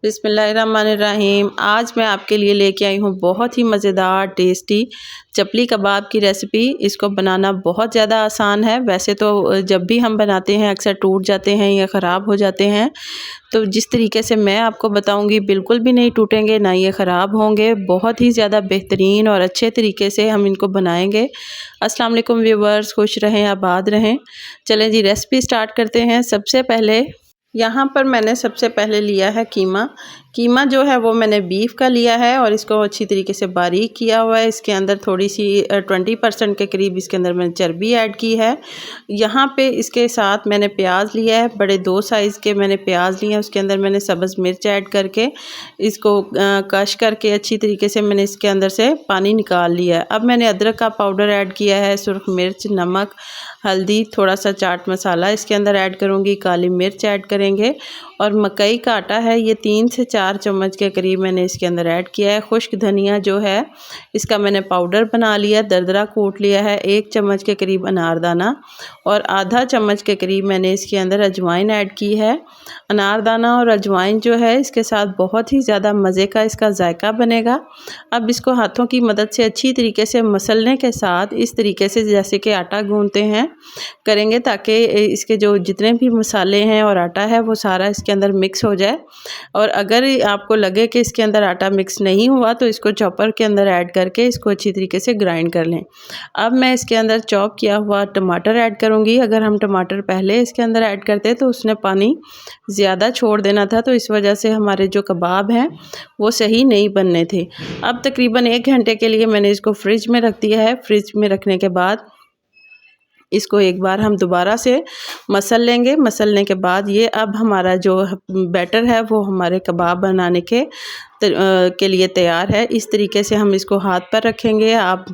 बिस्मिल्लाहिर्रहमानिर्रहीम। आज मैं आपके लिए लेके आई हूँ बहुत ही मज़ेदार टेस्टी चपली कबाब की रेसिपी। इसको बनाना बहुत ज़्यादा आसान है। वैसे तो जब भी हम बनाते हैं अक्सर टूट जाते हैं या ख़राब हो जाते हैं, तो जिस तरीके से मैं आपको बताऊंगी बिल्कुल भी नहीं टूटेंगे, ना ये ख़राब होंगे। बहुत ही ज़्यादा बेहतरीन और अच्छे तरीके से हम इनको बनाएंगे। अस्सलाम वालेकुम व्यूवर्स, खुश रहें, आबाद रहें। चलें जी, रेसिपी स्टार्ट करते हैं। सबसे पहले यहाँ पर मैंने सबसे पहले लिया है कीमा जो है वो मैंने बीफ का लिया है और इसको अच्छी तरीके से बारीक किया हुआ है। इसके अंदर थोड़ी सी 20% के करीब इसके अंदर मैंने चर्बी ऐड की है। यहाँ पे इसके साथ मैंने प्याज लिया है, बड़े 2 साइज़ के मैंने प्याज लिए हैं। उसके अंदर मैंने सब्ज़ मिर्च ऐड करके इसको कश करके अच्छी तरीके से मैंने इसके अंदर से पानी निकाल लिया है। अब मैंने अदरक का पाउडर ऐड किया है, सुर्ख मिर्च, नमक, हल्दी, थोड़ा सा चाट मसाला इसके अंदर ऐड करूँगी, काली मिर्च ऐड करेंगे और मकई का आटा है, ये 3 से 4 चम्मच के करीब मैंने इसके अंदर ऐड किया है। खुश्क धनिया जो है इसका मैंने पाउडर बना लिया, दरदरा कूट लिया है। 1 चम्मच के करीब अनारदाना और आधा चम्मच के करीब मैंने इसके अंदर अजवाइन ऐड की है। अनारदाना और अजवाइन जो है इसके साथ बहुत ही ज़्यादा मज़े का इसका जायका बनेगा। अब इसको हाथों की मदद से अच्छी तरीके से मसलने के साथ इस तरीके से जैसे कि आटा गूंथते हैं करेंगे, ताकि इसके जो जितने भी मसाले हैं और आटा है वो सारा इसके अंदर मिक्स हो जाए। और अगर आपको लगे कि इसके अंदर आटा मिक्स नहीं हुआ तो इसको चॉपर के अंदर ऐड करके इसको अच्छी तरीके से ग्राइंड कर लें। अब मैं इसके अंदर चॉप किया हुआ टमाटर ऐड करूँगी। अगर हम टमाटर पहले इसके अंदर ऐड करते तो उसने पानी ज़्यादा छोड़ देना था, तो इस वजह से हमारे जो कबाब हैं वो सही नहीं बनने थे। अब तकरीबन 1 घंटे के लिए मैंने इसको फ्रिज में रख दिया है। फ्रिज में रखने के बाद इसको एक बार हम दोबारा से मसल लेंगे। मसलने के बाद ये अब हमारा जो बैटर है वो हमारे कबाब बनाने के लिए तैयार है। इस तरीके से हम इसको हाथ पर रखेंगे। आप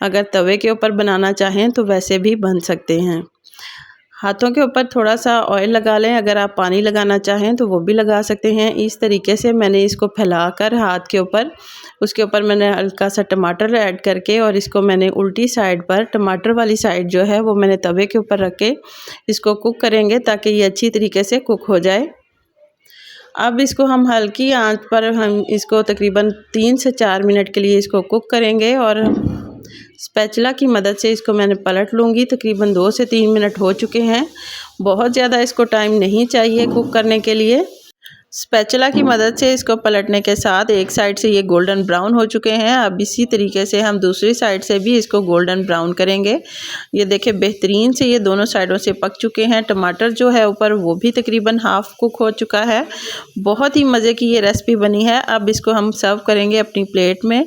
अगर तवे के ऊपर बनाना चाहें तो वैसे भी बन सकते हैं। हाथों के ऊपर थोड़ा सा ऑयल लगा लें, अगर आप पानी लगाना चाहें तो वो भी लगा सकते हैं। इस तरीके से मैंने इसको फैलाकर हाथ के ऊपर, उसके ऊपर मैंने हल्का सा टमाटर ऐड करके और इसको मैंने उल्टी साइड पर, टमाटर वाली साइड जो है वो मैंने तवे के ऊपर रख के इसको कुक करेंगे ताकि ये अच्छी तरीके से कुक हो जाए। अब इसको हम हल्की आंच पर हम इसको तकरीबन 3 से 4 मिनट के लिए इसको कुक करेंगे और स्पैचुला की मदद से इसको मैंने पलट लूँगी। तकरीबन 2 से 3 मिनट हो चुके हैं। बहुत ज़्यादा इसको टाइम नहीं चाहिए कुक करने के लिए। स्पैचुला की मदद से इसको पलटने के साथ एक साइड से ये गोल्डन ब्राउन हो चुके हैं। अब इसी तरीके से हम दूसरी साइड से भी इसको गोल्डन ब्राउन करेंगे। ये देखें, बेहतरीन से ये दोनों साइडों से पक चुके हैं। टमाटर जो है ऊपर वो भी तकरीबन हाफ़ कुक हो चुका है। बहुत ही मज़े की ये रेसिपी बनी है। अब इसको हम सर्व करेंगे अपनी प्लेट में।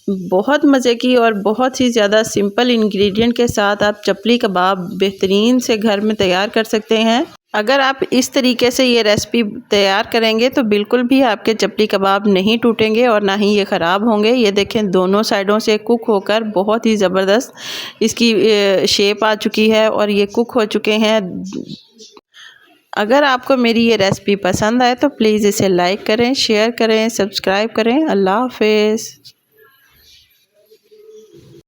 बहुत मज़े की और बहुत ही ज़्यादा सिंपल इंग्रेडिएंट के साथ आप चपली कबाब बेहतरीन से घर में तैयार कर सकते हैं। अगर आप इस तरीके से ये रेसिपी तैयार करेंगे तो बिल्कुल भी आपके चपली कबाब नहीं टूटेंगे और ना ही ये ख़राब होंगे। ये देखें, दोनों साइडों से कुक होकर बहुत ही ज़बरदस्त इसकी शेप आ चुकी है और ये कुक हो चुके हैं। अगर आपको मेरी ये रेसिपी पसंद आए तो प्लीज़ इसे लाइक करें, शेयर करें, सब्सक्राइब करें। अल्लाह हाफ़िज़।